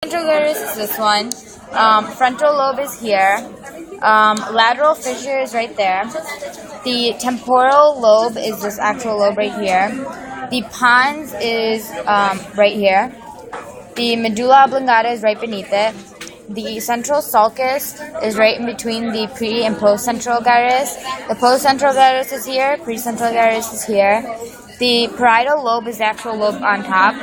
Central gyrus is this one. Frontal lobe is here. Lateral fissure is right there. The temporal lobe is this actual lobe right here. The pons is right here. The medulla oblongata is right beneath it. The central sulcus is right in between the pre- and post-central gyrus. The post-central gyrus is here. Pre-central gyrus is here. The parietal lobe is the actual lobe on top.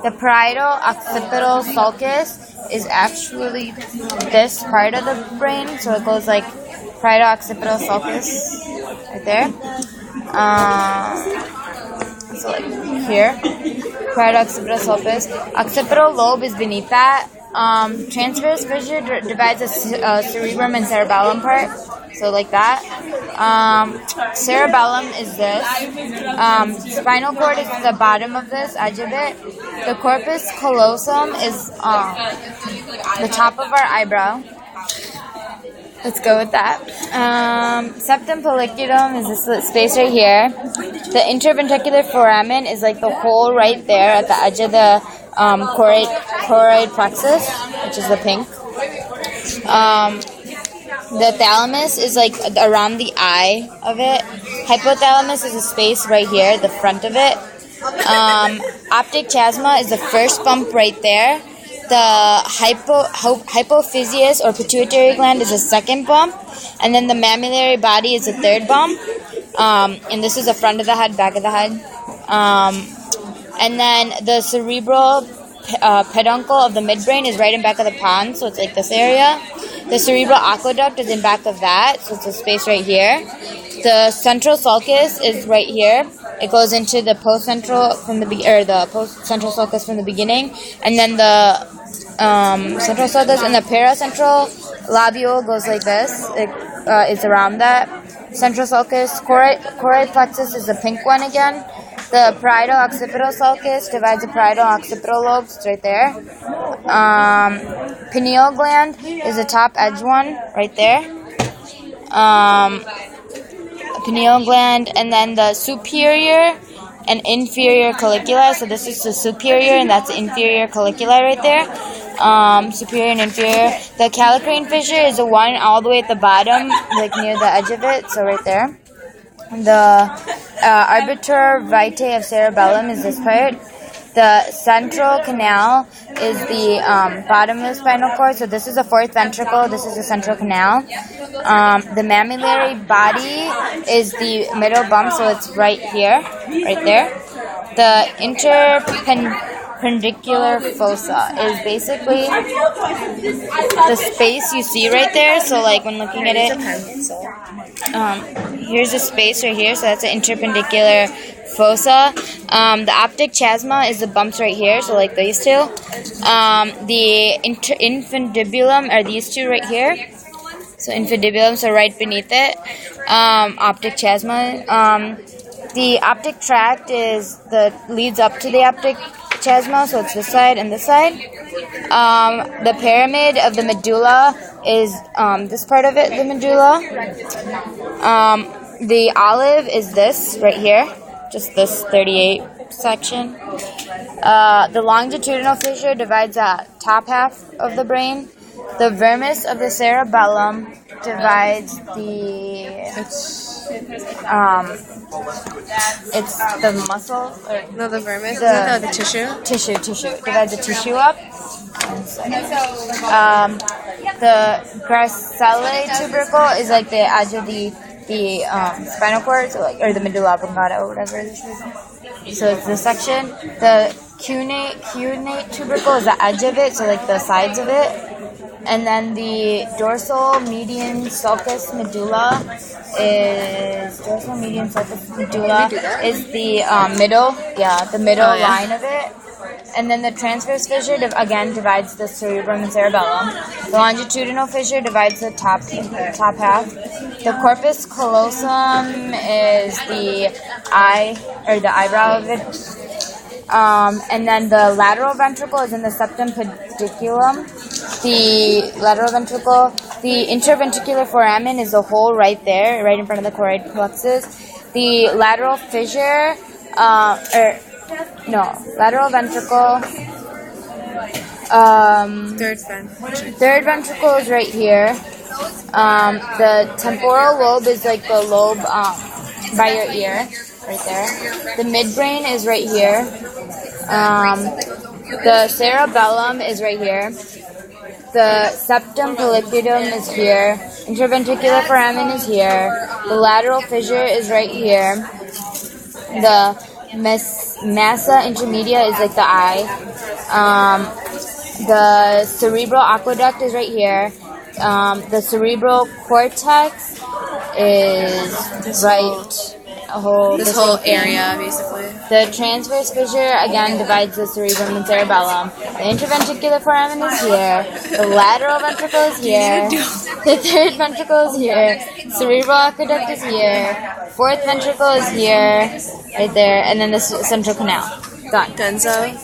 The parietal occipital sulcus is actually this part of the brain, so it goes like parietal occipital sulcus right there. So like here, parietal occipital sulcus. Occipital lobe is beneath that. Transverse fissure divides the cerebrum and cerebellum part, so like that. Cerebellum is this. Spinal cord is the bottom of this, edge of it. The corpus callosum is the top of our eyebrow. Let's go with that. Septum pelliculum is this space right here. The interventricular foramen is like the hole right there at the edge of the choroid plexus, which is the pink. The thalamus is like around the eye of it. Hypothalamus is a space right here, the front of it. Optic chiasma is the first bump right there. The hypophyseus or pituitary gland is the second bump, and then the mammillary body is the third bump. And this is the front of the head, back of the head. And then the cerebral peduncle of the midbrain is right in back of the pons, so it's like this area. The cerebral aqueduct is in back of that, so it's a space right here. The central sulcus is right here. It goes into the post-central from the the post-central sulcus from the beginning, and then the central sulcus and the paracentral lobule goes like this. It's around that. Central sulcus, choroid plexus is the pink one again. The parietal occipital sulcus divides the parietal occipital lobes. It's right there. Pineal gland is the top edge one right there. Pineal gland, and then the superior and inferior colliculi. So this is the superior, and that's the inferior colliculi right there. Superior and inferior. The callicrine fissure is the one all the way at the bottom, like near the edge of it. So right there. The arbiter vitae of cerebellum is this part. The central canal is the bottom of the spinal cord. So this is the fourth ventricle. This is the central canal. The mammillary body is the middle bump, so it's right here, right there. The interpendicular fossa is basically the space you see right there. So like when looking at it, here's a space right here, so that's an interpendicular fossa. The optic chiasma is the bumps right here, so like these two. The infundibulum are these two right here. So infundibulum, so right beneath it. Optic chiasma. The optic tract is leads up to the optic chiasma, so it's this side and this side. The pyramid of the medulla is this part of it, the medulla. The olive is this right here, just this 38 section. The longitudinal fissure divides the top half of the brain. The vermis of the cerebellum divides it's the muscle. No, the vermis. The tissue. Tissue. Divides the tissue up. The gracillae tubercle is like the edge of the spinal cord, so like, or the medulla oblongata or whatever this is. So it's this section. The cuneate tubercle is the edge of it, so like the sides of it. And then the dorsal median sulcus medulla is the middle, the middle line of it. And then the transverse fissure again divides the cerebrum and cerebellum. The longitudinal fissure divides the top half. The corpus callosum is the eye or the eyebrow of it. And then the lateral ventricle is in the septum pediculum. The lateral ventricle, the interventricular foramen is the hole right there, right in front of the choroid plexus. The lateral fissure, lateral ventricle Third ventricle. Third ventricle is right here. The temporal lobe is like the lobe by your ear, right there. The midbrain is right here. The cerebellum is right here. The septum pellucidum is here. Interventricular foramen is here. The lateral fissure is right here. The massa intermedia is like the eye. The cerebral aqueduct is right here. The cerebral cortex is This whole area, basically. The transverse fissure, again, divides the cerebrum and cerebellum. The interventricular foramen is here. The lateral ventricle is here. The third ventricle is here. Cerebral aqueduct is here. Fourth ventricle is here, right there. And then the central canal. Done. Denso.